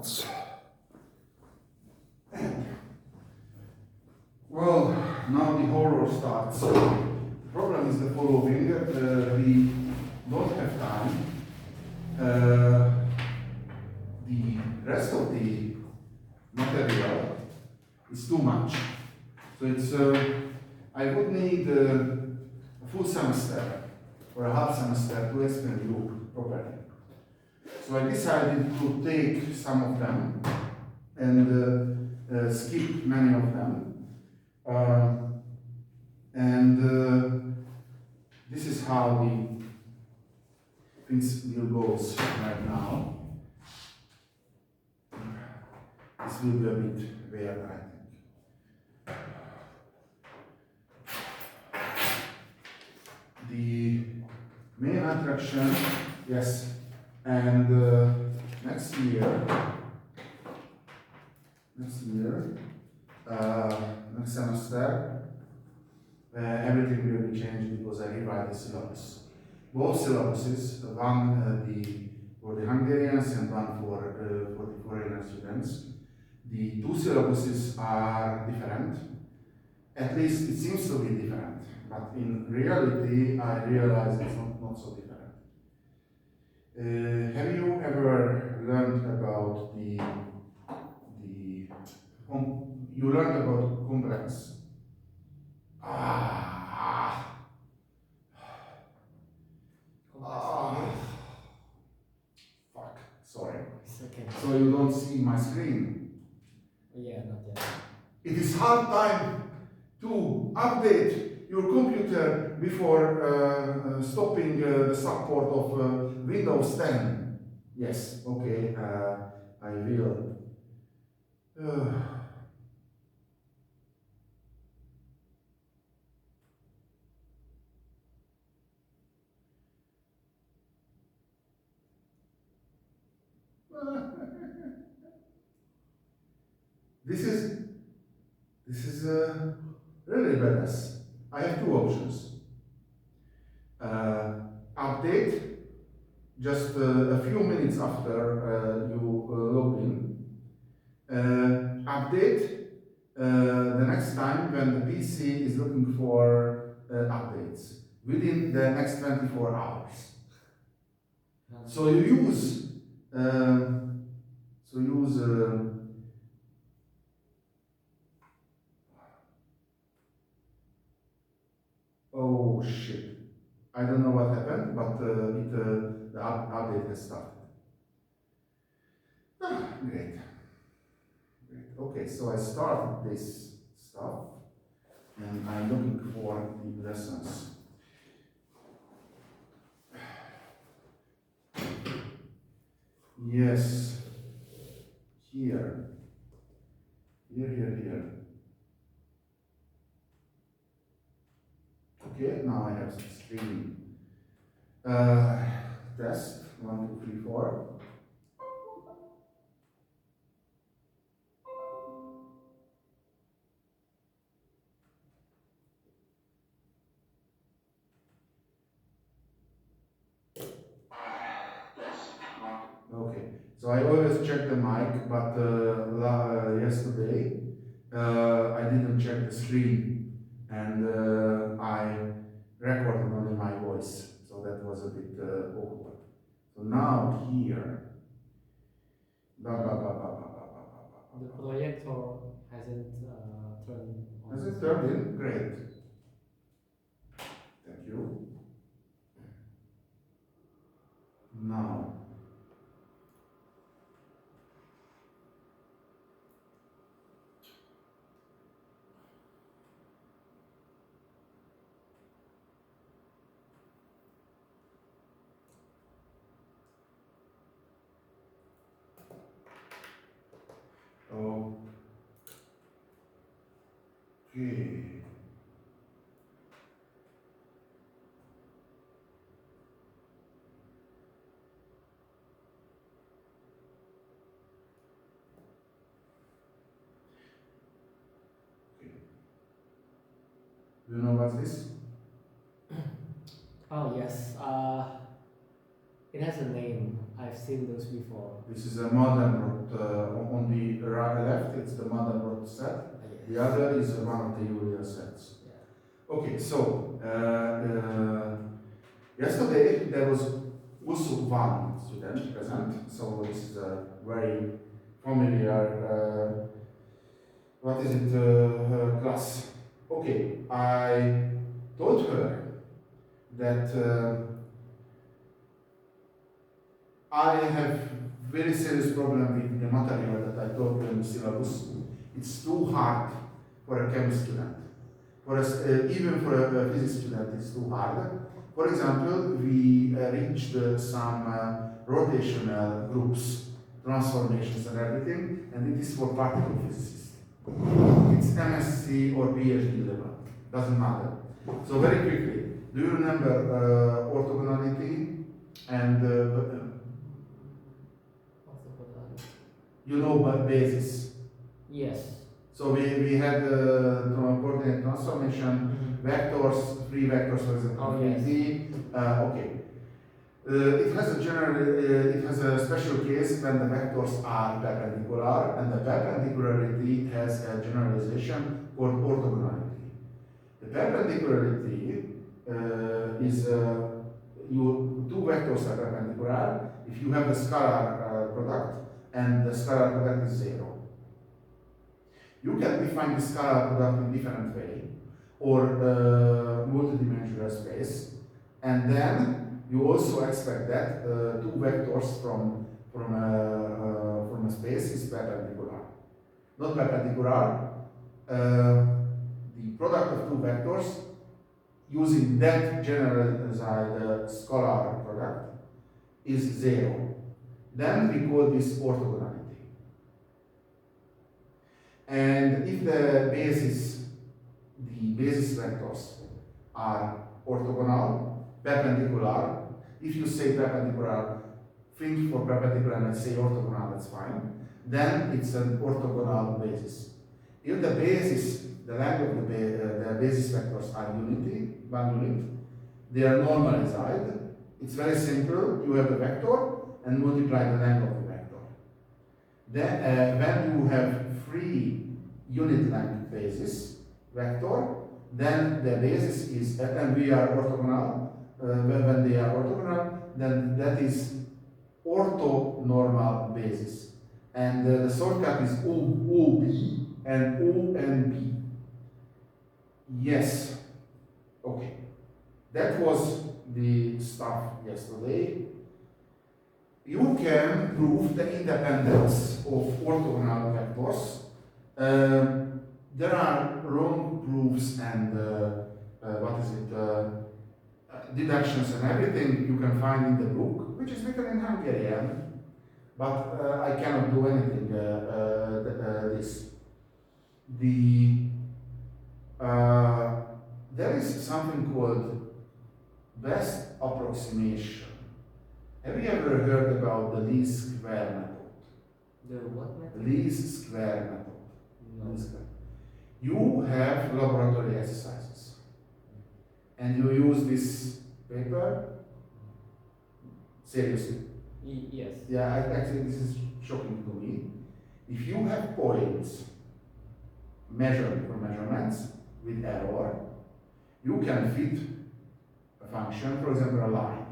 starts. Well, now the horror starts. The problem is the following: we don't have time. The rest of the material is too much. So it's I would need a full semester or a half semester to explain you properly. So I decided to take some of them and skip many of them. This is how the things will go right now. This will be a bit weird, I think. The main attraction, yes, and next year, next semester, everything will be changed because I rewrite the syllabus. Both syllabuses, one for the Hungarians and one for the foreigner students. The two syllabuses are different. At least it seems to be different, but in reality, I realize it's not so different. Have you ever learned about you learned about complex? Fuck, sorry. It's okay. So you don't see my screen? Yeah, not yet. It is hard time to update your computer before stopping the support of Windows 10. Yes, okay, I will. This is really badass. I have two options. Update just a few minutes after you log in. Update the next time when the PC is looking for updates within the next 24 hours. So you use oh shit. I don't know what happened, but the update has started. Great. Okay, so I start this stuff and I'm looking for the lessons. Yes, here. Okay, now I have some screen. Test 1, 2, 3, 4. Okay, so I always check the mic, but yesterday I didn't check the screen and I recorded only my voice, so that was a bit awkward. So now here, The projector hasn't turned on. has it turned in? Great. Thank you. Now. Okay. Do you know what's this? Oh yes. It has a name. I've seen those before. This is a modern it's the Mandelbrot set. Yes. The other is one of the Euler sets. Yeah. Okay, so yesterday there was also one student present, so this is a very familiar, what is it, class. Okay, I told her that I have very serious problem with the material that I taught you in the syllabus. It's too hard for a chemistry student. For a, even for a physics student, it's too hard. For example, we reached some rotational groups, transformations and everything, and it is for particle physicists. It's MSc or PhD level, doesn't matter. So very quickly, do you remember orthogonality and you know basis? Yes. So we had coordinate transformation, vectors, three vectors, for example, Oh, yes. okay. It has a it has a special case when the vectors are perpendicular, and the perpendicularity has a generalization called orthogonality. The perpendicularity is two vectors are perpendicular if you have the scalar product and the scalar product is zero. You can define the scalar product in different way, or multidimensional space, and then you also expect that two vectors from a space is perpendicular. Not perpendicular. The product of two vectors using that generalized scalar product is zero. Then we call this orthogonality. And if the basis vectors are orthogonal, perpendicular, if you say perpendicular, think for perpendicular and say orthogonal, that's fine, then it's an orthogonal basis. If the basis, the length of the basis vectors are unity, one unit, they are normalized. It's very simple, you have the vector and multiply the length of the vector. Then when you have free unit length basis vector, then the basis is, and we are orthogonal, when they are orthogonal, then that is orthonormal basis. And the shortcut is OB and ONB. Yes. Okay. That was the stuff yesterday. You can prove the independence of orthogonal vectors. There are long proofs and deductions and everything you can find in the book, which is written in Hungarian, but I cannot do anything this. There is something called best approximation. Have you ever heard about the least square method? The what method? Least square method. No. You have laboratory exercises, and you use this paper. Seriously? Yes. Yeah, actually, this is shocking to me. If you have points measured for measurements with error, you can fit a function, for example, a line.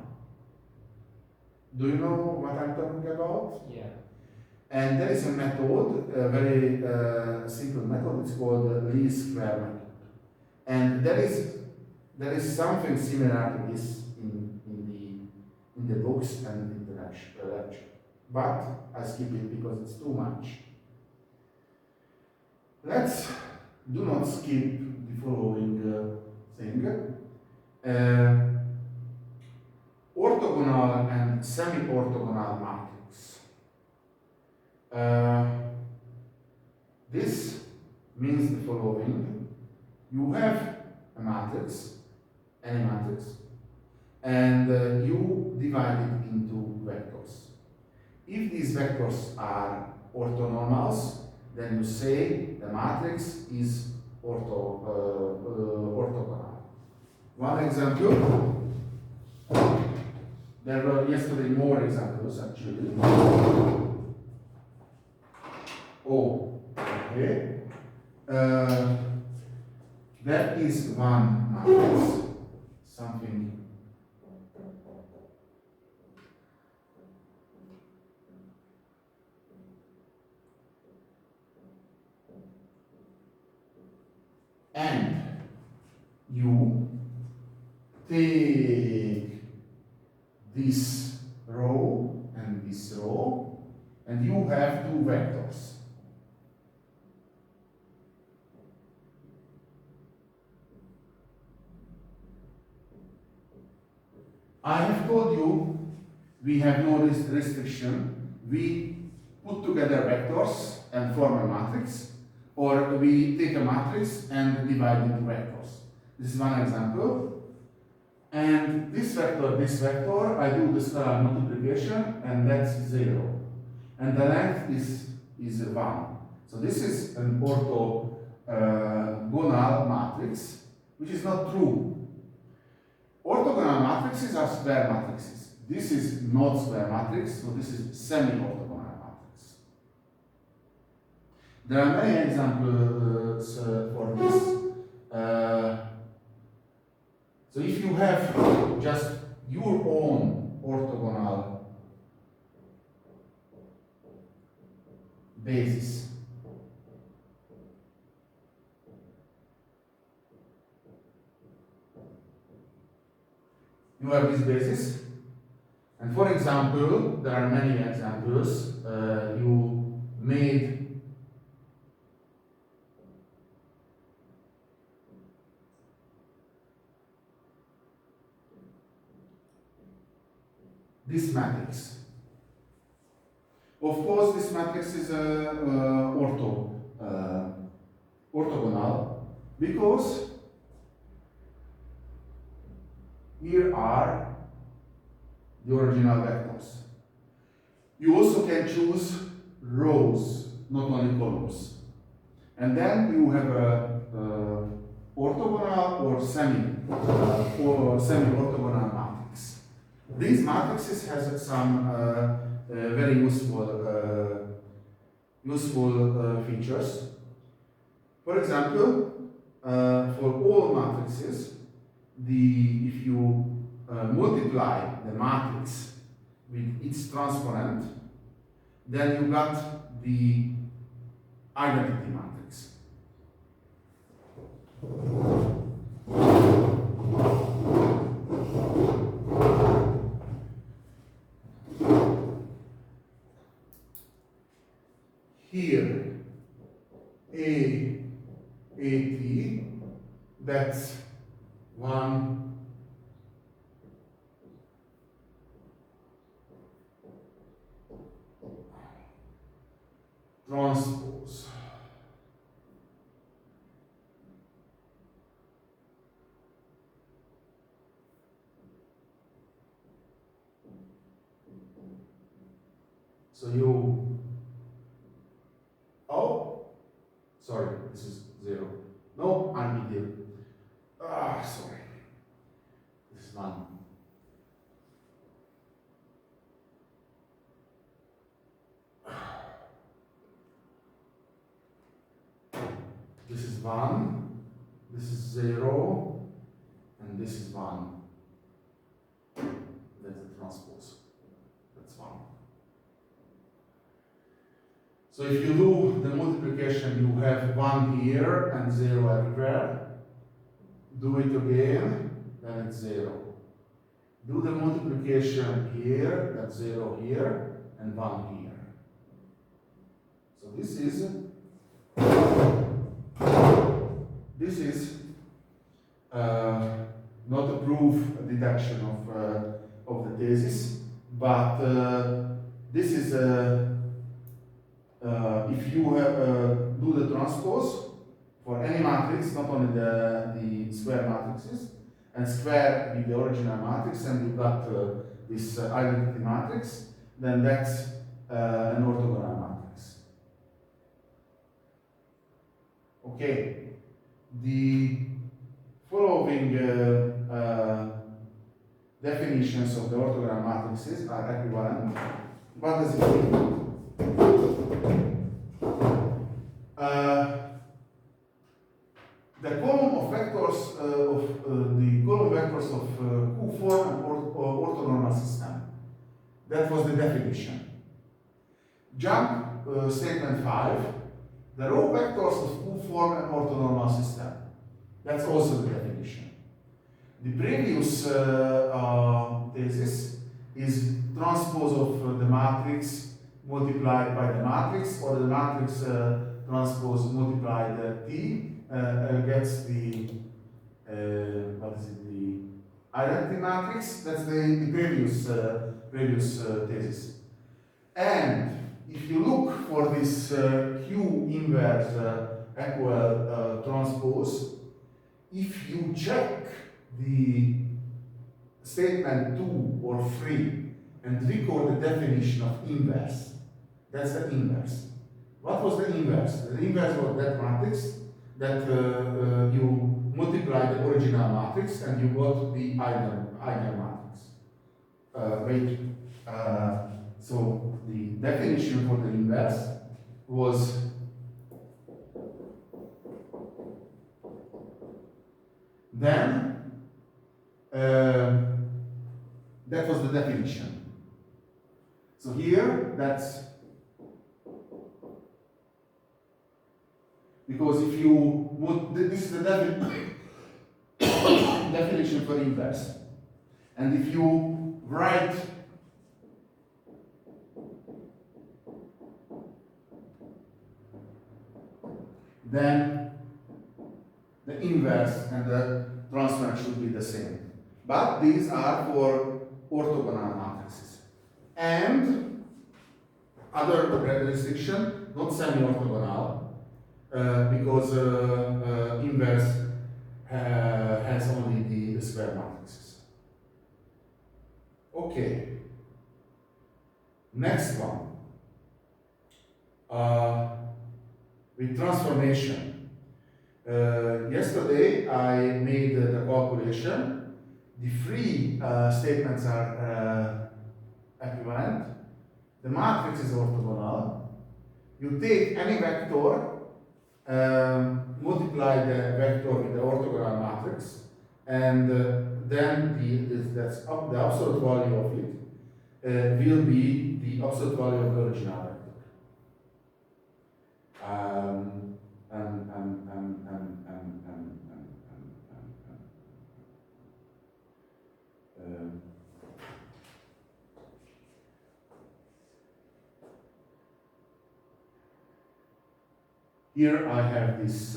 Do you know what I'm talking about? Yeah. And there is a method, a very simple method, it's called the least square method. And there is something similar to this in the books and in the lecture. But I skip it because it's too much. Let's do not skip the following thing. Orthogonal and semi-orthogonal matrix. This means the following. You have a matrix, any matrix, and you divide it into vectors. If these vectors are orthonormals, then you say the matrix is orthogonal. One example. There were yesterday more examples actually. Oh, Okay? That is one matrix, something. And you take this row and this row, and you have two vectors. I have told you we have no restriction. We put together vectors and form a matrix, or we take a matrix and divide into vectors. This is one example. And this vector, I do the scalar multiplication, and that's 0. And the length is 1. So this is an orthogonal matrix, which is not true. Orthogonal matrices are square matrices. This is not square matrix, so this is semi-orthogonal matrix. There are many examples for this. So if you have just your own orthogonal basis, you have this basis, and for example, there are many examples. You made this matrix. Of course, this matrix is orthogonal because here are the original vectors. You also can choose rows, not only columns. And then you have a orthogonal or semi-orthogonal matrix. These matrices has some very useful features. For example, for all matrices, if you multiply the matrix with its transponent, then you got the identity matrix. Here, AT, that's one transpose. So sorry, this is 0. No, I'm here. Sorry. This is 1. This is 1, this is 0, and this is 1. That's the transpose. That's 1. So if you do the multiplication, you have 1 here and 0 everywhere. Do it again, then it's 0. Do the multiplication here, that's 0 here, and 1 here. So this is not a proof, a deduction of the thesis, but this is if you do the transpose for any matrix, not only the square matrices, and square with the original matrix, and you got this identity matrix, then that's an orthogonal matrix. Okay, the following definitions of the orthogonal matrices are equivalent. What does it mean? definition. Jump statement 5. The row vectors of Q form an orthonormal system. That's also the definition. The previous thesis is transpose of the matrix multiplied by the matrix, or the matrix transpose multiplied T gets the what is it, the identity matrix. That's the previous thesis. And if you look for this Q inverse equal transpose, if you check the statement 2 or 3 and record the definition of inverse, that's the inverse. What was the inverse? The inverse was that matrix that you multiply the original matrix and you got the Eigen matrix. So the definition for the inverse was then that was the definition. So here that's because if you would, this is the definition for inverse, and if you write then the inverse and the transplant should be the same. But these are for orthogonal matrices. And other restriction, not semi-orthogonal, because inverse has only the square matrices. Okay. Next one. With transformation. Yesterday I made the calculation. The three statements are equivalent. The matrix is orthogonal. You take any vector, multiply the vector with the orthogonal matrix, and then the absolute value of it will be the absolute value of the original vector. Here I have this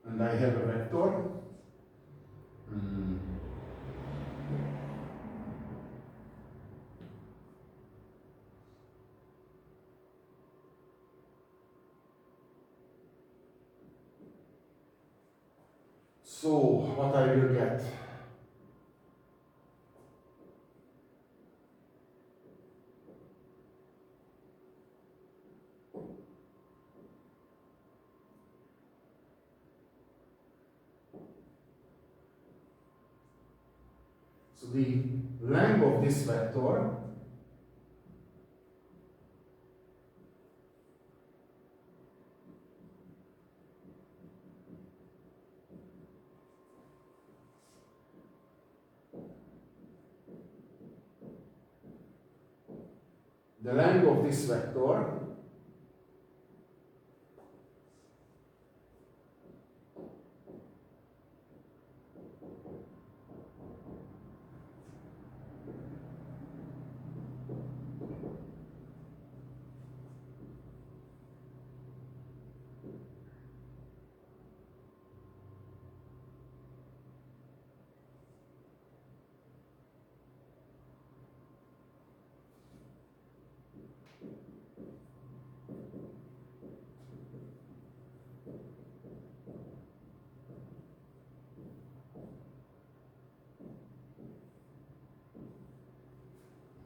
and I have a vector. So what I will get? So the length of this vector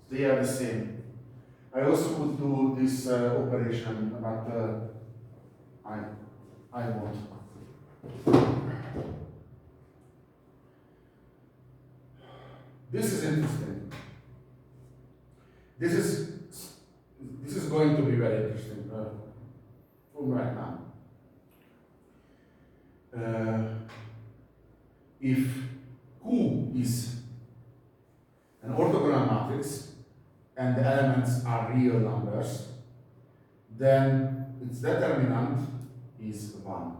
they are the same. I also could do this operation, but I won't. This is interesting. This is right now. If Q is an orthogonal matrix and the elements are real numbers, then its determinant is 1.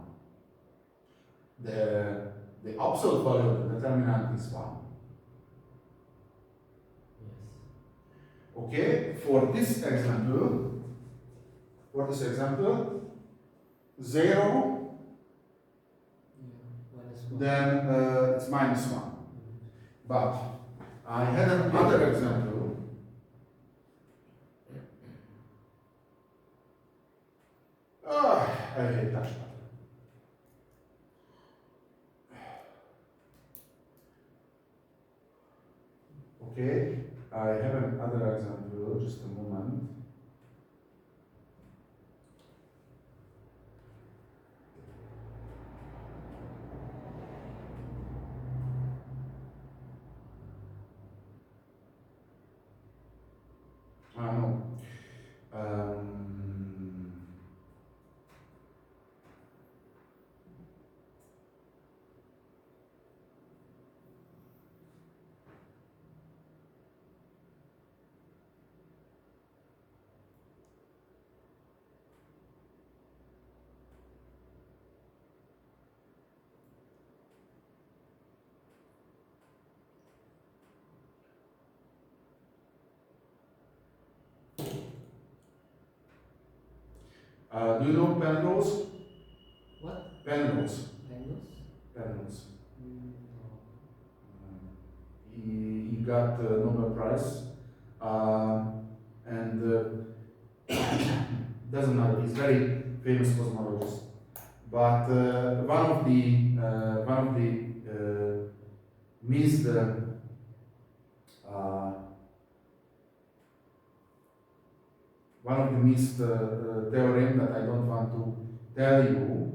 The absolute value of the determinant is 1. Yes. Okay, for this example, 0, Yeah. -1. then it's -1. But I had another example. I hate touch button. Okay, I have another example, just a moment. No. Do you know Penrose? What? Penrose. Penrose? Penrose. No. He got the Nobel Prize, and doesn't matter. He's very famous cosmologist. But one of the missed theorem that I don't want to tell you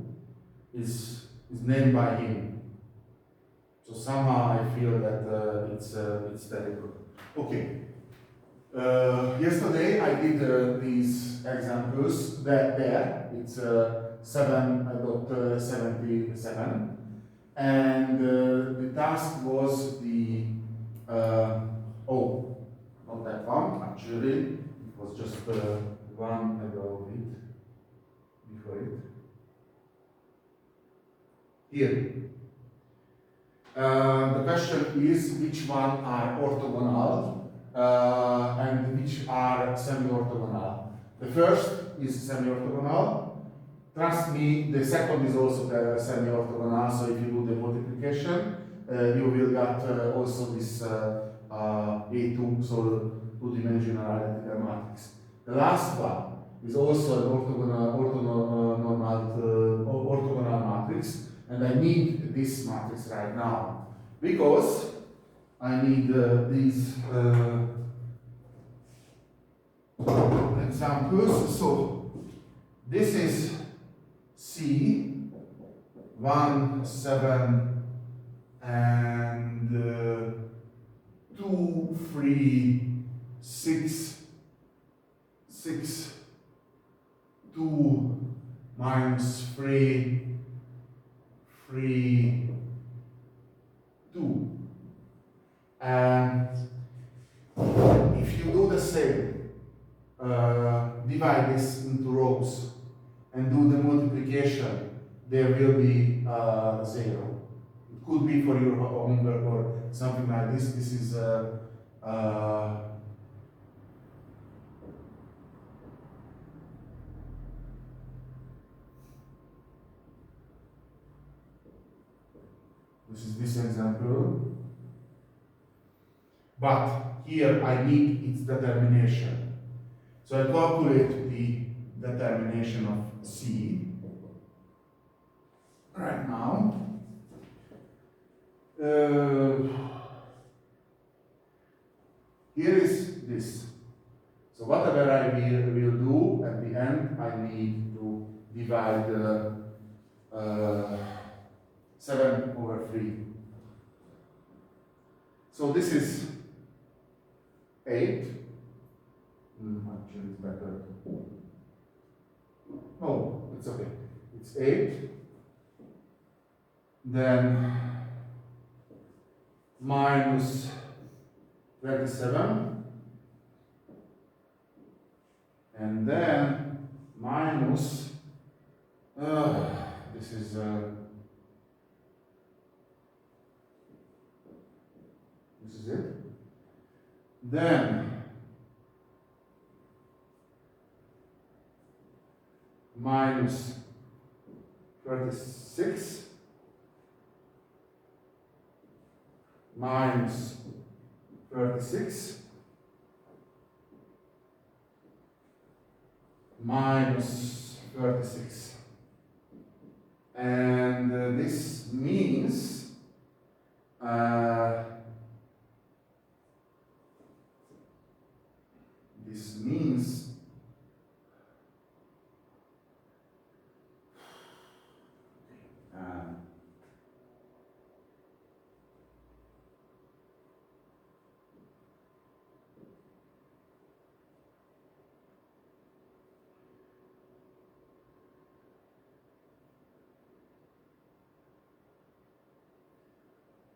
is named by him. So somehow I feel that it's terrible. Okay. Yesterday I did these examples. There it's 7.77, and the task was the not that one actually. It was just one above it, before it. Here. The question is which one are orthogonal and which are semi-orthogonal. The first is semi-orthogonal. Trust me, the second is also semi-orthogonal, so if you do the multiplication, you will get also this A2, so two-dimensional identical matrix. The last one is also an orthogonal matrix, and I need this matrix right now because I need these examples. So this is C 1, 7, and 2, 3, 6, 6, 2, minus 3, 3, 2. And if you do the same, divide this into rows and do the multiplication, there will be 0. It could be for your homework or something like this. This is this example. But here I need its determination. So I calculate the determination of C right now. Here is this. So whatever I will do at the end, I need to divide 7 over 3. So this is 8. Actually, it's better. No, it's okay. It's 8. Then minus 27. And then minus, this is it. Then minus 36 minus 36 minus 36. And this means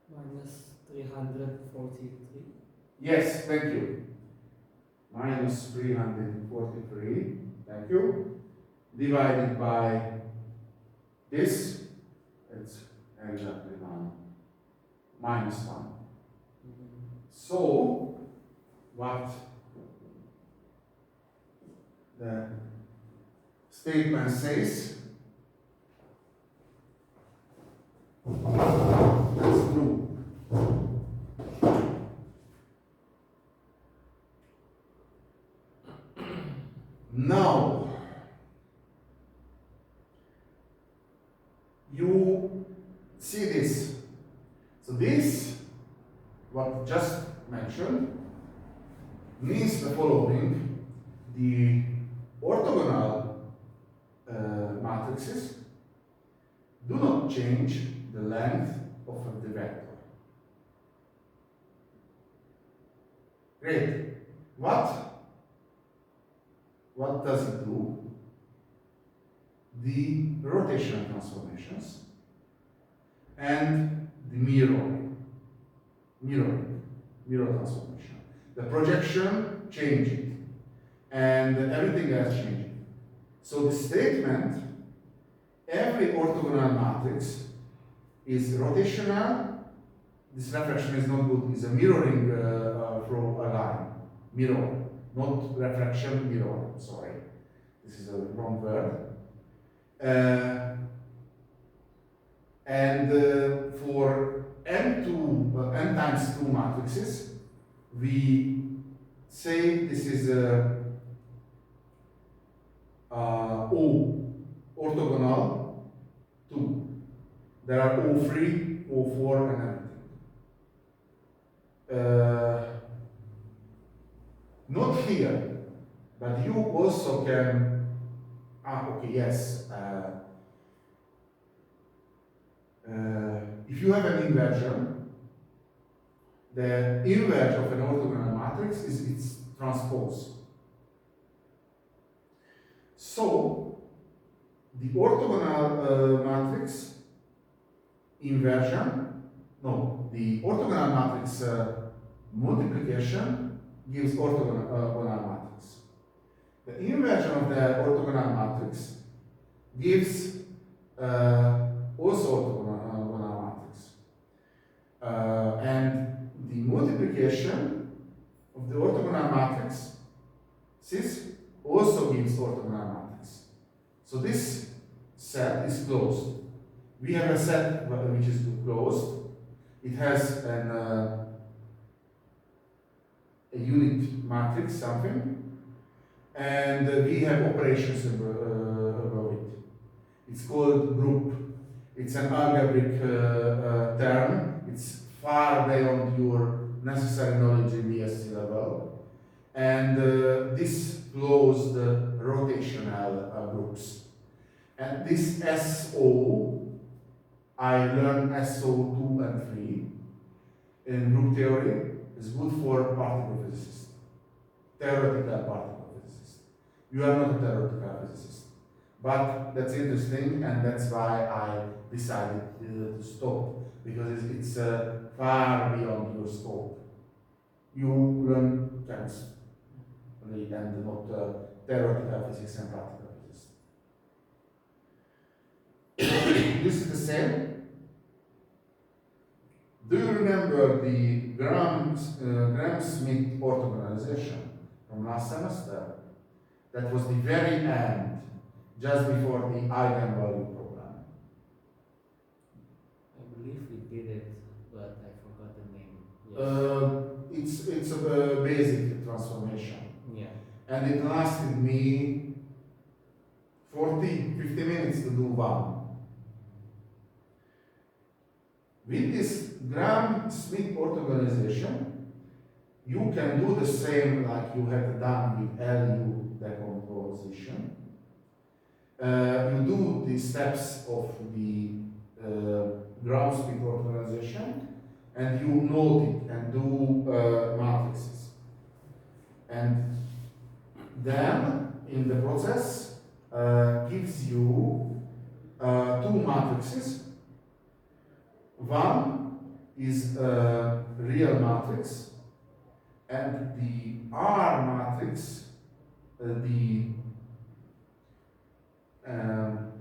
minus 343. yes, thank you. Minus 343, thank you. Divided by this, it's exactly 1. Minus 1. So, what the statement says, that's true. Now, you see this. So this, what just mentioned, means the following: the orthogonal matrices do not change the length of the vector. Great. What does it do? The rotational transformations and the mirror transformation. The projection changing and everything else changing. So the statement, every orthogonal matrix is rotational. This reflection is not good, it's a mirroring from a line. Mirror, not reflection, mirror, sorry. This is a wrong word. For n times 2 matrices, we say this is O orthogonal 2. There are O3, O4, and everything. Not here, but you also can. Okay, yes. If you have an inversion, the inverse of an orthogonal matrix is its transpose. So, the orthogonal matrix inversion, no, the orthogonal matrix multiplication gives orthogonal matrix. The inversion of the orthogonal matrix gives also orthogonal matrix. And the multiplication of the orthogonal matrix also gives orthogonal matrix. So this set is closed. We have a set which is closed. It has a unit matrix, something, and we have operations above it. It's called group. It's an algebraic term. It's far beyond your necessary knowledge in the SC level. And this closed rotational groups. And this SO, I learned SO2 and 3 in group theory, is good for particle physicists, theoretical particle physicists. You are not a theoretical physicist, But that's interesting, and that's why I decided to stop, because it's far beyond your scope. You learn chemistry and not theoretical physics and practical physics. This is the same. Do you remember the Gram-Schmidt orthogonalization from last semester? That was the very end, just before the eigenvalue program. I believe we did it, but I forgot the name. Yes. It's a basic transformation. Yeah. And it lasted me 50 minutes to do one. With this Gram-Schmidt orthogonalization, you can do the same like you had done with LU decomposition. You do the steps of the Gram-Schmidt orthogonalization, and you note it and do matrices. And then, in the process, gives you two matrices. One is a real matrix, and the R matrix,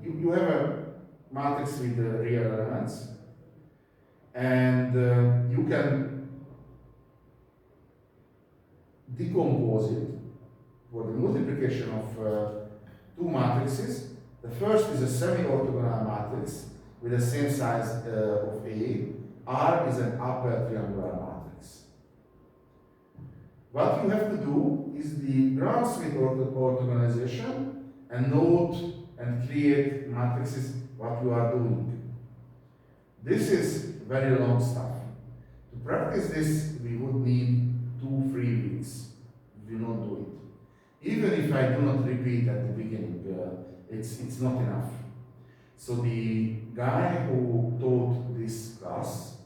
you have a matrix with real elements, and you can decompose it for the multiplication of two matrices. The first is a semi-orthogonal matrix with the same size of A. R is an upper triangular matrix. What you have to do is the Gram-Schmidt orthogonalization and note and create matrices what you are doing. This is very long stuff. To practice this, we would need 2-3 weeks. We don't do it. Even if I do not repeat at the beginning, it's not enough. So the guy who taught this class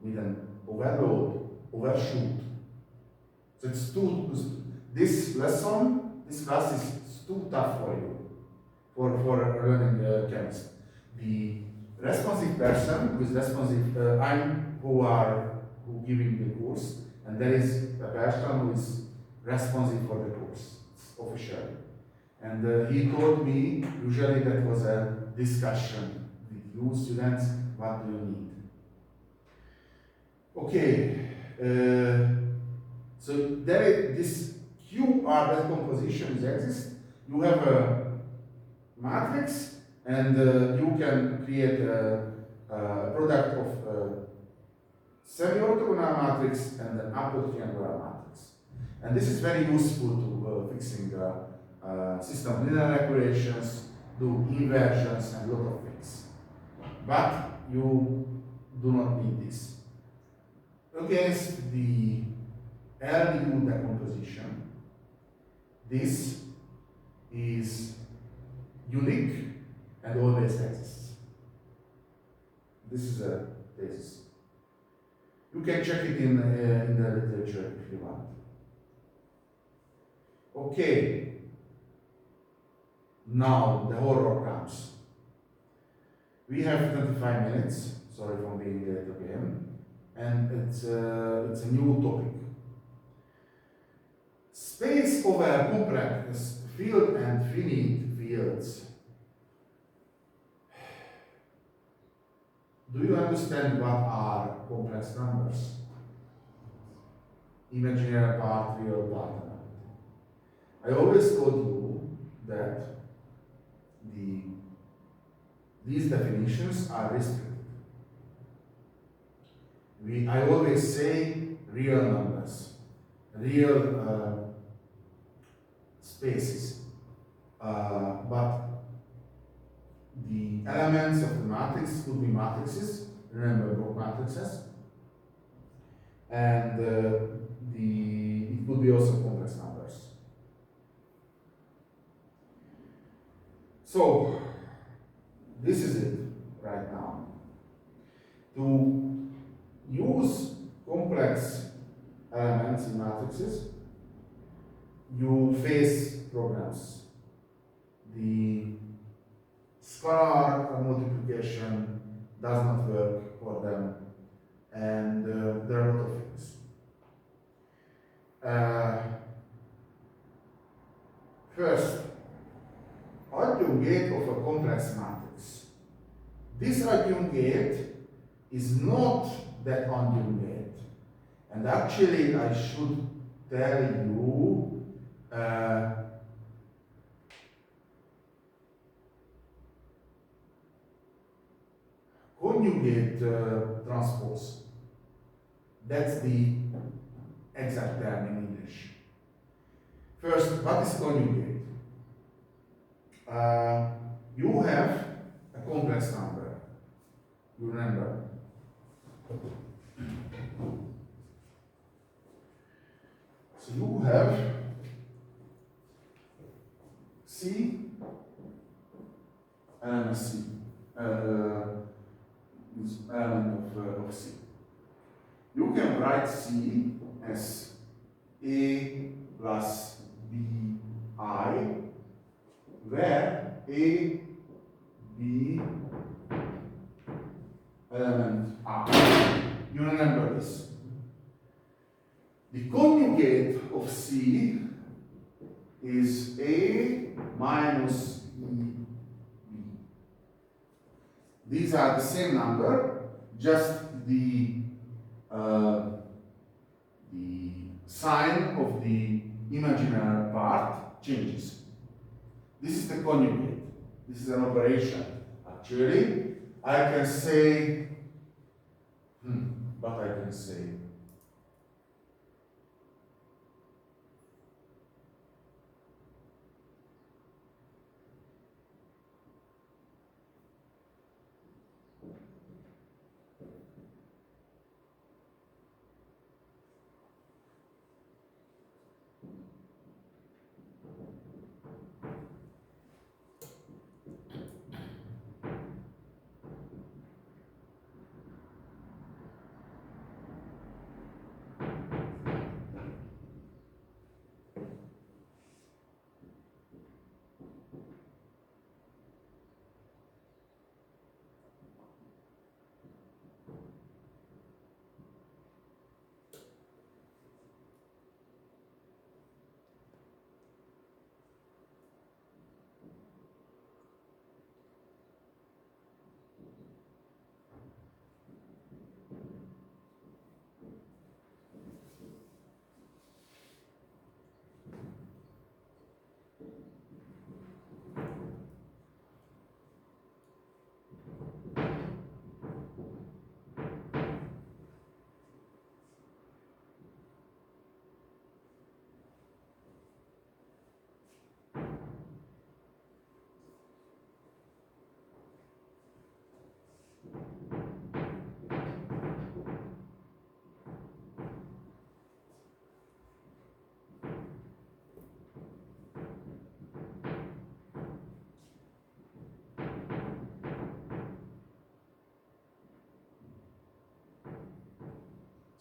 with an overshoot. So it's this class is too tough for you, for learning chemistry. The responsive person who is responsive, I'm who giving the course, and there is a person who is responsive for the course, officially. And he told me, usually that was a discussion with you students, what do you need? Okay, so there is this QR decomposition exists. You have a matrix, and you can create a product of semi-orthogonal matrix and an upper triangular matrix. And this is very useful to fixing system of linear equations, do inversions and a lot of things. But you do not need this. Against the LU decomposition, this is unique and always exists. This is a thesis. You can check it in the literature if you want. Okay. Now the horror comes. We have 25 minutes. Sorry for being late again. And it's a new topic. Space over complex field and finite fields. Do you understand what are complex numbers? Imaginary part, real part. I always told you that these definitions are restricted. I always say real numbers, real spaces, but the elements of the matrix could be matrices, remember Bloch matrices, and it could be also complex numbers. So, this is it right now. To use complex elements in matrices, you phase programs. The scalar multiplication does not work for them, and there are a lot of things. First, adjungate of a complex matrix. This adjungate is not that adjungate, and actually I should tell you conjugate transpose. That's the exact term in English. First, what is conjugate? You have a complex number. You remember? So you have C element C. This element of C. You can write C as A plus BI, where A, B, element I. You remember this. The conjugate of C is A minus EB. These are the same number, just the sign of the imaginary part changes. This is the conjugate. This is an operation. Actually, I can say, what I can say.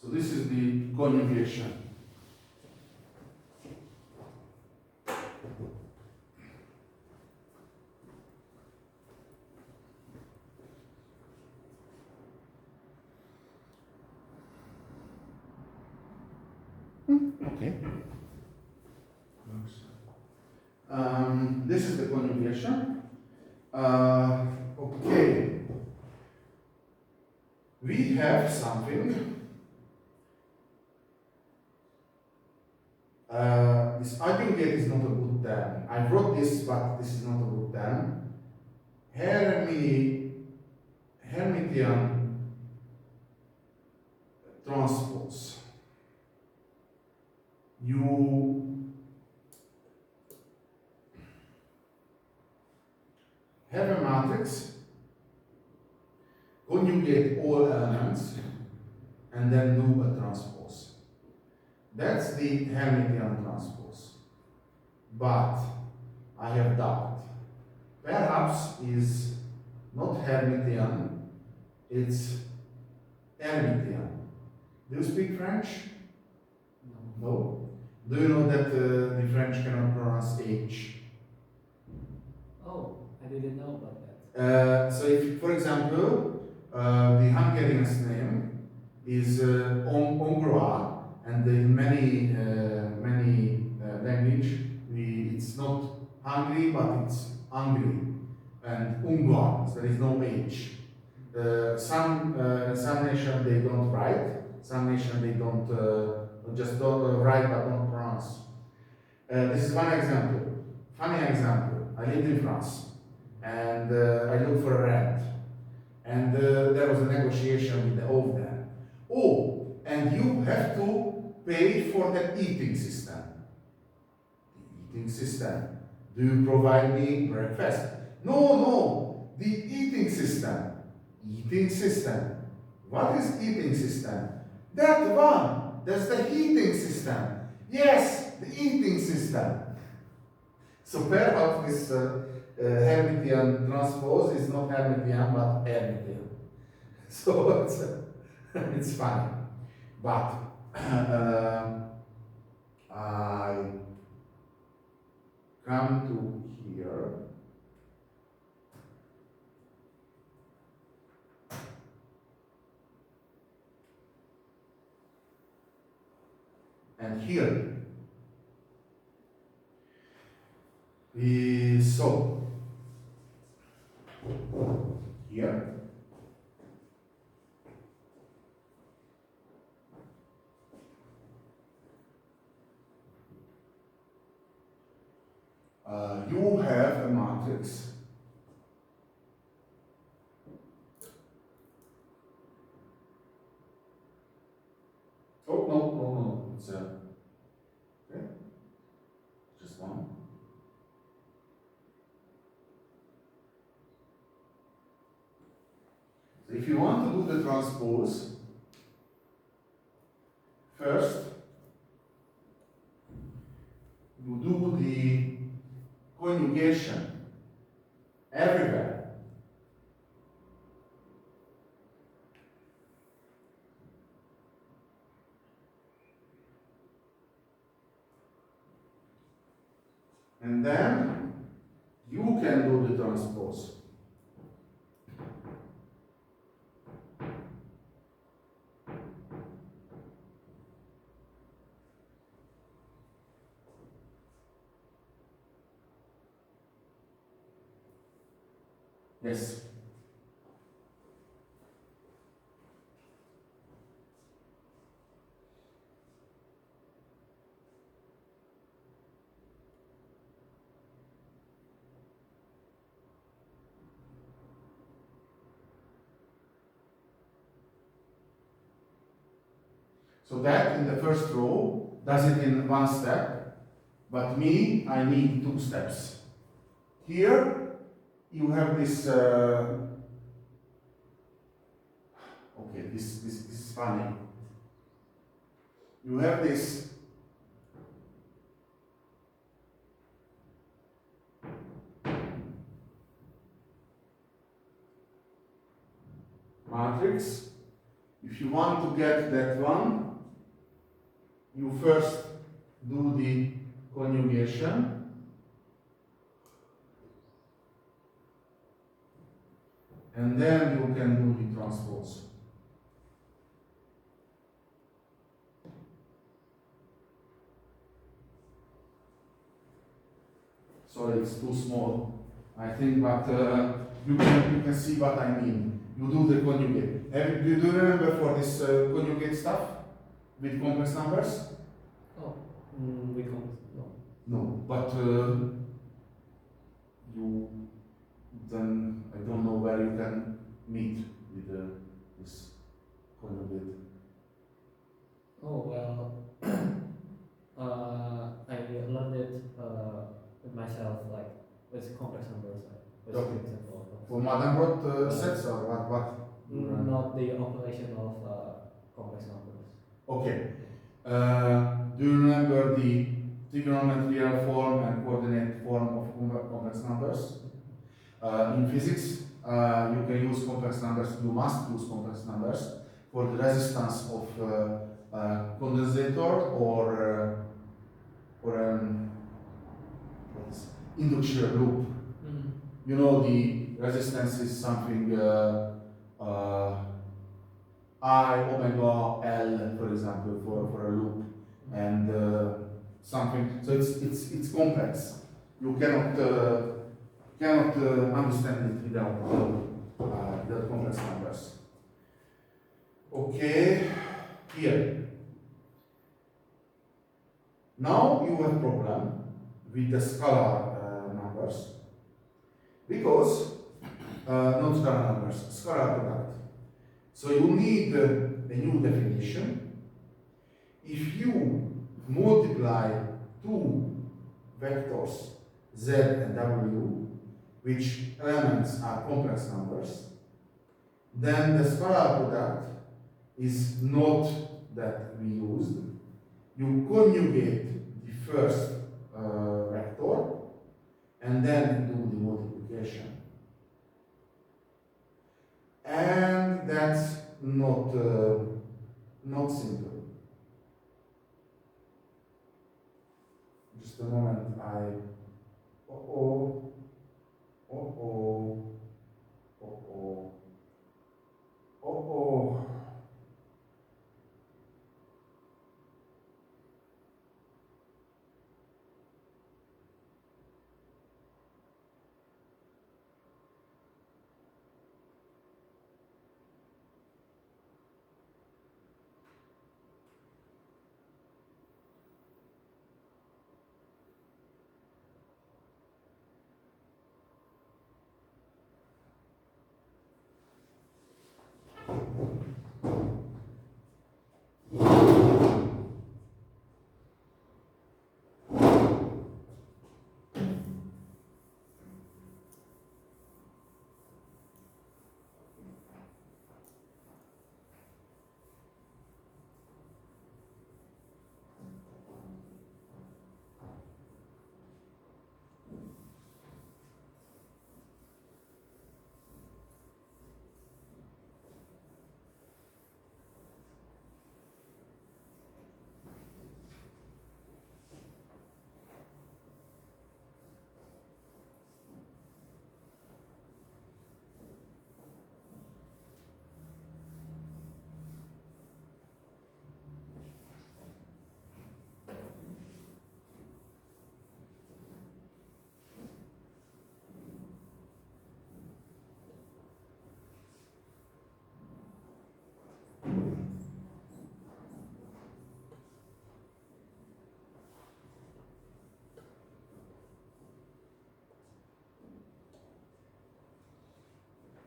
So this is the conjugation. Okay. This is the conjugation. Okay. We have something. This adjungate is not a good term. I wrote this, but this is not a good term. Hermitian transpose. You have a matrix, conjugate all elements, and then do a transpose. That's the Hermitian transpose. But I have doubt. Perhaps is not Hermitian, it's Hermitian. Do you speak French? No. No. Do you know that the French cannot pronounce H? Oh, I didn't know about that. So if, for example, the Hungarian's name is Hongrois, and in many language, it's not Hungary, but it's Hungary, and Ungar, so there is no H. Some nations they don't write, some nations they don't just don't write but don't pronounce. This is one example, funny example. I lived in France, and I looked for a rent, and there was a negotiation with the owner. Oh, and you have to pay for the eating system. The eating system. Do you provide me breakfast? No, the eating system. Eating system. What is eating system? That one. That's the heating system. Yes, the eating system. So perhaps this Hermitian transpose is not Hermitian but Hermitian. So it's funny. But I come to here. And here. So here. You have a matrix. Oh, no. It's okay. Just one. So if you want to do the transpose, first you do the conjugation everywhere. And then you can do the transpose. Yes. So that in the first row does it in one step, but me, I need 2 steps. Here you have this. Okay, this is funny. You have this matrix. If you want to get that one, you first do the conjugation, and then you can do the transpose. Sorry, it's too small, I think, but you can see what I mean. You do the conjugate. Do you remember for this conjugate stuff with complex numbers? Oh, we can't. No. No, but you then I don't know where you can meet with this conjugate. Oh well, I learned it with myself, like with complex numbers, like with Okay. example of For Mandelbrot sets or what? not the operation of complex numbers. Okay. Do you remember the trigonometric form and coordinate form of complex numbers? In physics, you can use complex numbers, you must use complex numbers for the resistance of condensator or what is induction loop. Mm. You know, the resistance is something I omega L, for example, for a loop, and something. So it's complex. You cannot understand it without complex numbers. Okay, here. Now you have problem with the scalar numbers because not scalar numbers, scalar product. So you need a new definition. If you multiply two vectors z and w, which elements are complex numbers, then the scalar product is not that we used. You conjugate the first vector and then do the multiplication. And that's not simple. Just a moment, oh,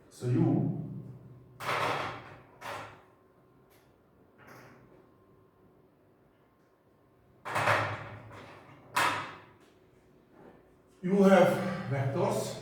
so you have vectors.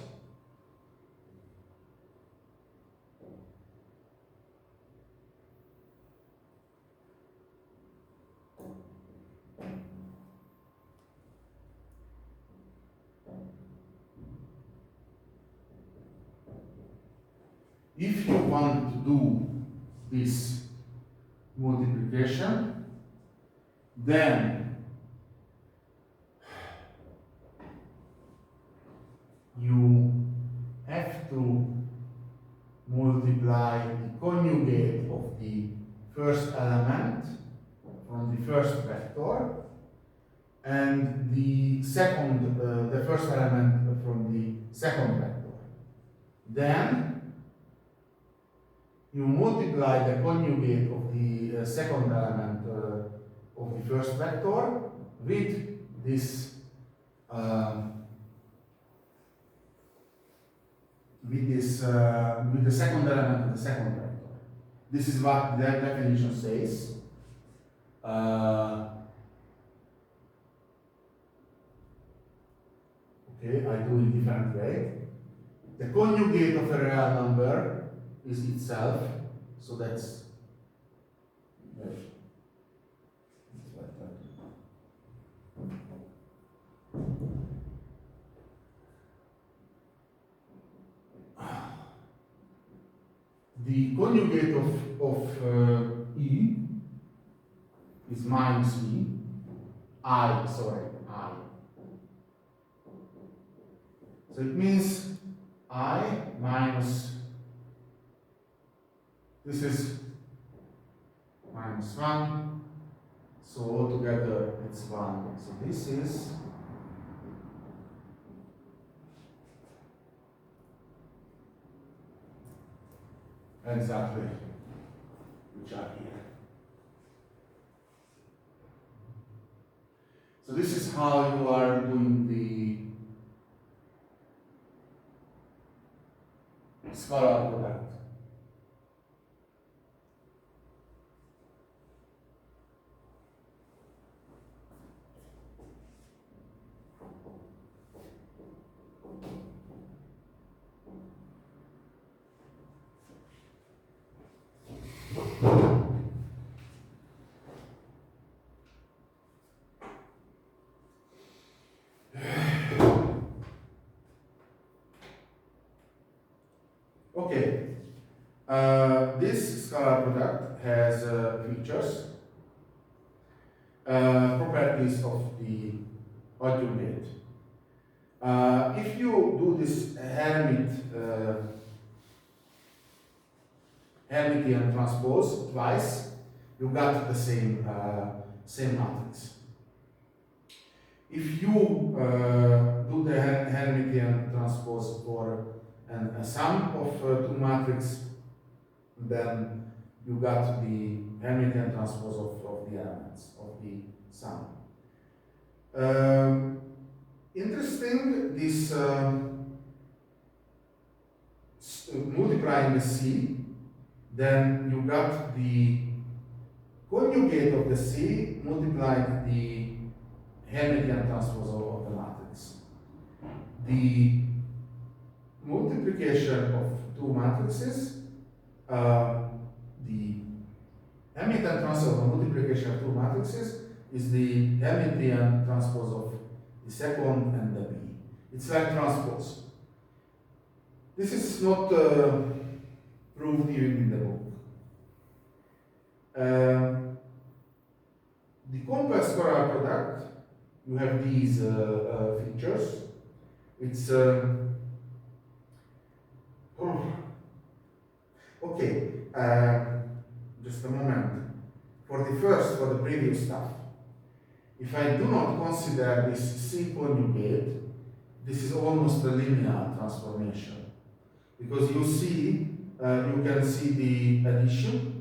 If you want to do this multiplication, then you have to multiply the conjugate of the first element from the first vector and the first element from the second vector. Then you multiply the conjugate of the second element of the first vector with this with the second element of the second vector. This is what the definition says. Okay, I do it different way. The conjugate of a real number is itself, so that's the conjugate of E is minus E, I So it means I minus, this is minus 1, so altogether it's 1. So this is exactly which are here. So this is how you are doing the scalar product. Okay, this scalar product has features, properties of the adjuvant. If you do this Hermitian transpose twice, you got the same matrix. If you do the Hermitian transpose for a sum of two matrices, then you got the Hermitian transpose of the elements of the sum. Interesting, this multiplying the C, then you got the conjugate of the C multiplied the Hermitian transpose of the matrix. The multiplication of two matrices, the Hermitian transpose of multiplication of two matrices is the Hermitian transpose of the second and the B. It's like transpose. This is not proved even in the book. The complex scalar product, you have these features. It's okay. Just a moment. For the previous stuff, if I do not consider this C conjugate, this is almost a linear transformation, because you see, you can see the addition,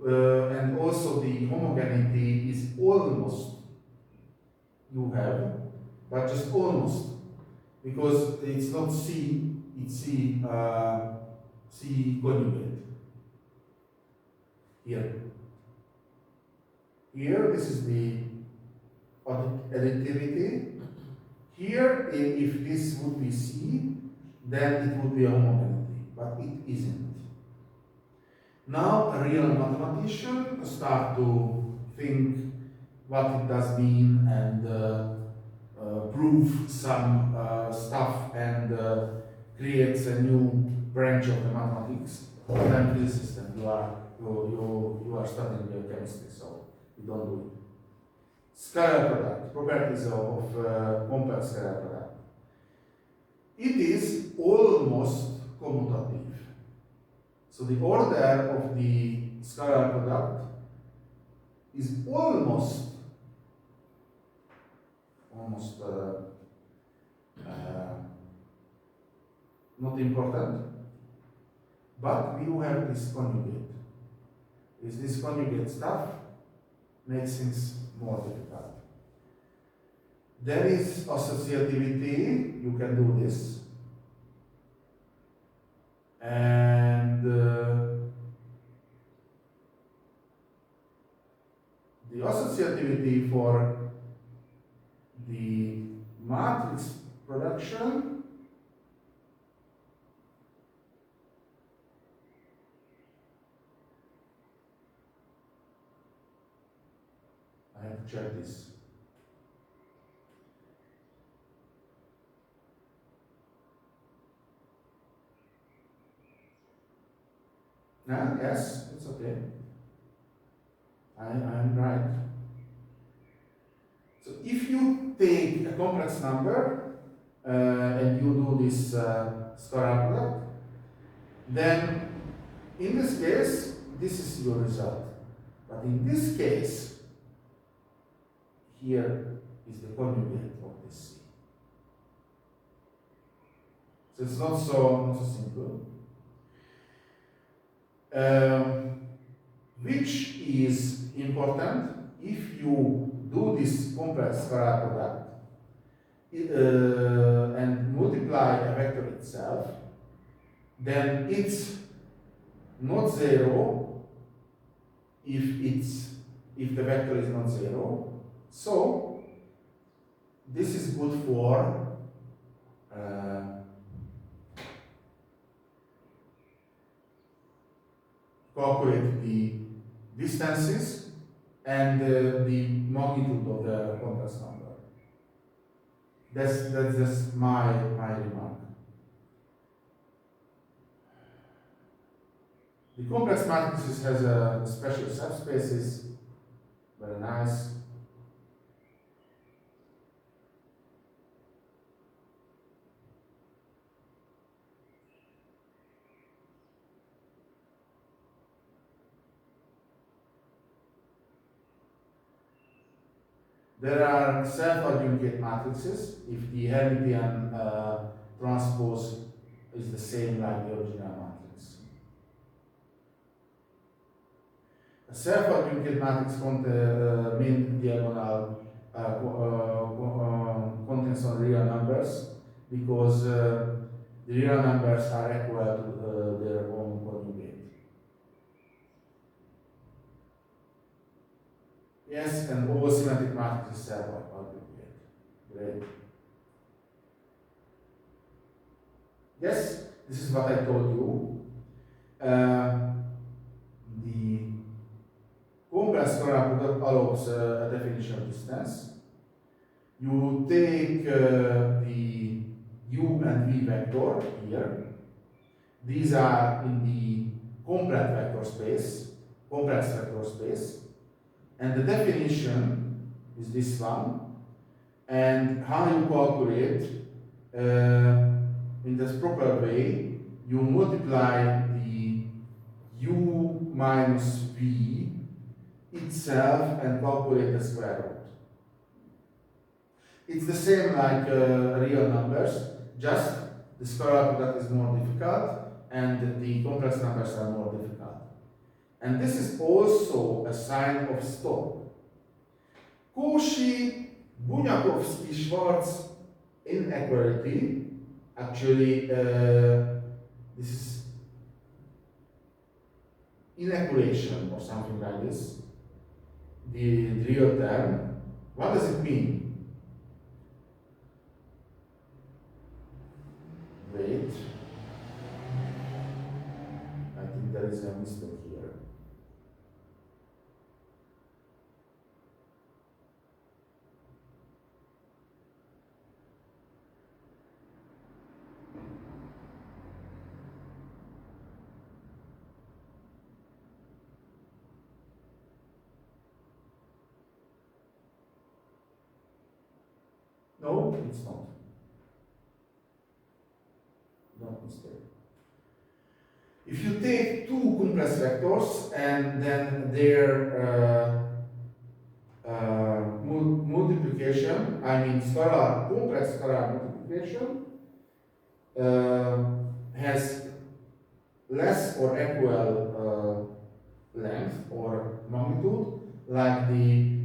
and also the homogeneity is almost you have, but just almost, because it's not C, it's C conjugate. Here, this is the additivity. Here, if this would be C, then it would be a homogeneity, but it isn't. Now, a real mathematician start to think what it does mean and prove some stuff and creates a new branch of the mathematics. I'm physicist, and you are studying chemistry, so you don't do it. Scalar product, properties of complex scalar product. It is almost commutative. So the order of the scalar product is almost not important, but we do have this conjugate. This conjugate stuff makes things more difficult. There is associativity, you can do this. And the associativity for the matrix production I have to check this. Yes, it's okay. I'm right. So if you take a complex number and you do this scalar product, then in this case, this is your result. But in this case, here is the conjugate of this C. So it's not so simple. Which is important if you do this complex scalar product and multiply a vector itself, then it's not zero if the vector is not zero. So this is good for calculate the distances and the magnitude of the complex number. That's just my remark. The complex matrices has a special subspaces, very nice. There are self-adjungate matrices if the Hermitian transpose is the same like the original matrix. A self-adjungate matrix mean diagonal contains on real numbers because the real numbers are equal to their own conjugate. Yes, and all symmetric matrices self-adjungate. Great. Yes, this is what I told you. The complex scalar product allows a definition of distance. You take the u and v vector here. These are in the complex vector space, and the definition is this one. And how you calculate in this proper way, you multiply the u minus v itself and calculate the square root. It's the same like real numbers, just the scalar product is more difficult and the complex numbers are more difficult. And this is also a sign of stop. Cauchy, Bunyakovsky-Schwarz inequality, actually this is inequation or something like this, the real term. What does it mean? Wait, I think there is a mistake here. No, it's not. Don't mistake. If you take two complex vectors and then their multiplication, I mean complex scalar multiplication, has less or equal length or magnitude, like the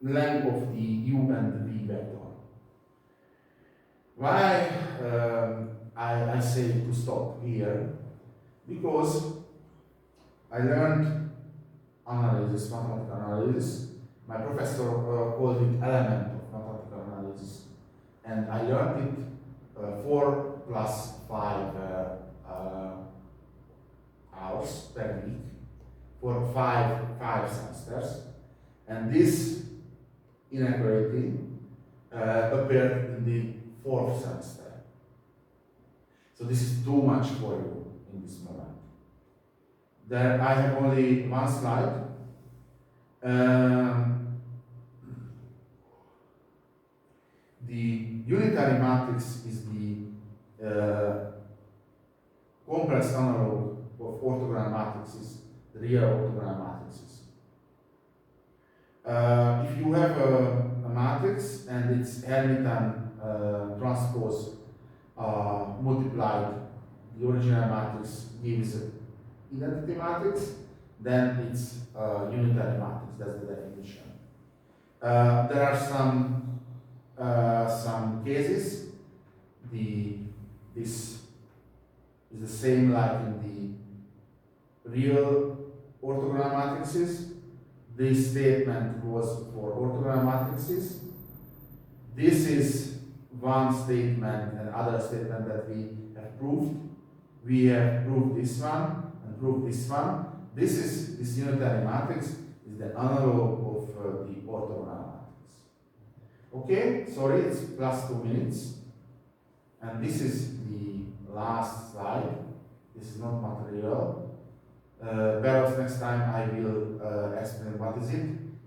length of the u and the v vector. Why I say to stop here? Because I learned analysis, mathematical analysis. My professor called it element of mathematical analysis, and I learned it 4 plus 5 hours per week for five semesters, and this inequality appeared in the 4th semester. So this is too much for you in this moment. Then I have only one slide. the unitary matrix is the complex analog of orthogonal matrices, the real orthogonal matrices. If you have a matrix and its Hermitian transpose multiplied, the original matrix gives identity matrix, then it's a unitary matrix. That's the definition. There are some cases. This is the same like in the real orthogonal matrices. This statement was for orthogonal matrices. This is one statement and other statement that we have proved. We have proved this one and proved this one. This unitary matrix is the analog of the orthogonal matrix. Okay, sorry, it's plus 2 minutes. And this is the last slide. This is not material. Perhaps next time I will explain what is it.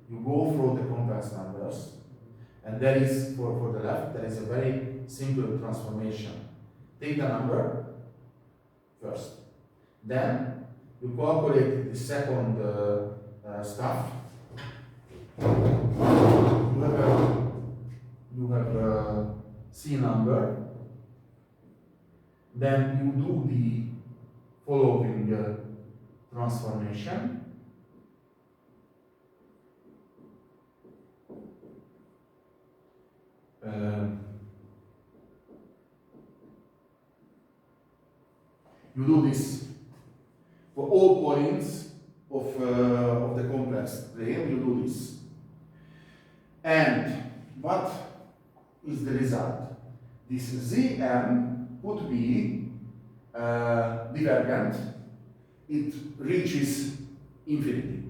You go through the complex numbers, and there is, for the left, there is a very simple transformation. Take the number first. Then you calculate the second stuff. You have a C number. Then you do the following transformation. You do this for all points of the complex plane. You do this, and what is the result? This Zm could be divergent. It reaches infinity.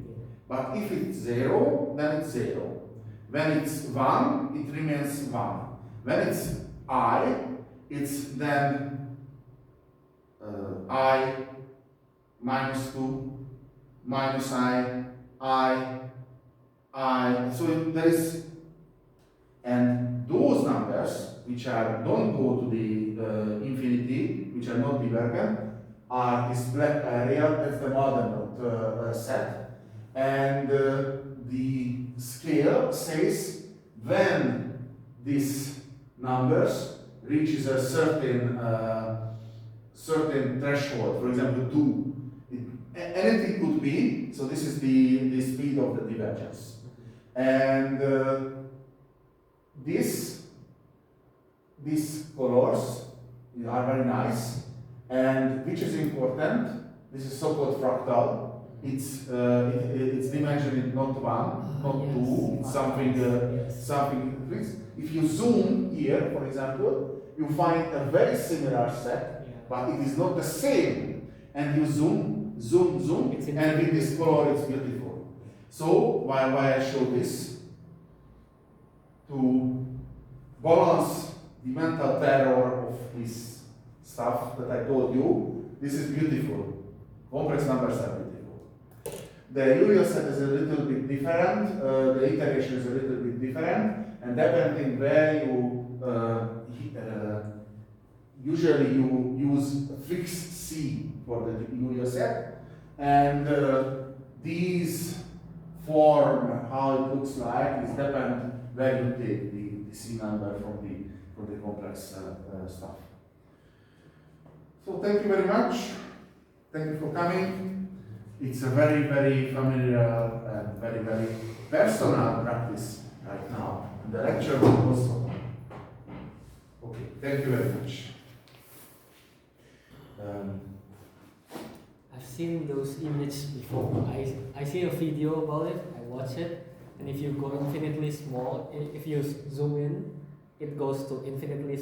But if it's 0, then it's 0. When it's 1, it remains 1. When it's I, it's then I minus 2, minus I. So there is, and those numbers which don't go to the infinity, which are not divergent, are this black area. That's the Maldon set. And the scale says when these numbers reaches a certain threshold, for example 2. Anything could be, so this is the speed of the divergence. And these colors are very nice. And which is important, this is so-called fractal. Its dimension is not 1, not 2, it's something fixed. If you zoom here, for example, you find a very similar set, but it is not the same. And you zoom, and with this color it's beautiful. So why I show this? To balance the mental terror of this stuff that I told you. This is beautiful. Complex numbers are beautiful. The Julia set is a little bit different. The iteration is a little bit different, and depending where you usually you use a fixed C for the Julia set, and these form how it looks like is depend where you take the C number from the complex stuff. So thank you very much. Thank you for coming. It's a very, very familiar and very, very personal practice right now. And the lecture will also. Okay, thank you very much. I've seen those images before. I see a video about it. I watch it, and if you go infinitely small, if you zoom in, it goes to infinitely